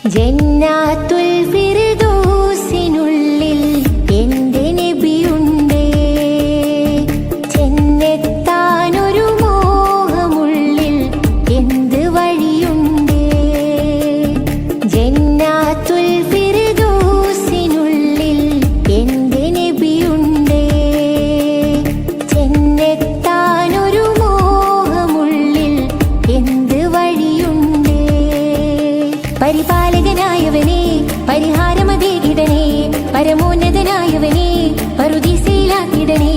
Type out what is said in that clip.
ജന്നാത്തുൽ ഫിർദൗസിനുള്ളിൽ എന്റെ നബിയുണ്ടേ. ചെന്നെത്താനൊരു മോഹമുള്ളിൽ എന്ത് വഴിയുണ്ടേ. ജന്നാത്തുൽ ഫിർദൗസിനുള്ളിൽ എന്റെ നബിയുണ്ടേ. ചെന്നെത്താനൊരു മോഹമുള്ളിൽ എന്ത് വഴിയുണ്ടേ. പരിപാലകനായവനെ പരിഹാരമതേകിടണേ. പരമോന്നതനായവനെ പറുദീസയിലാക്കിടണേ.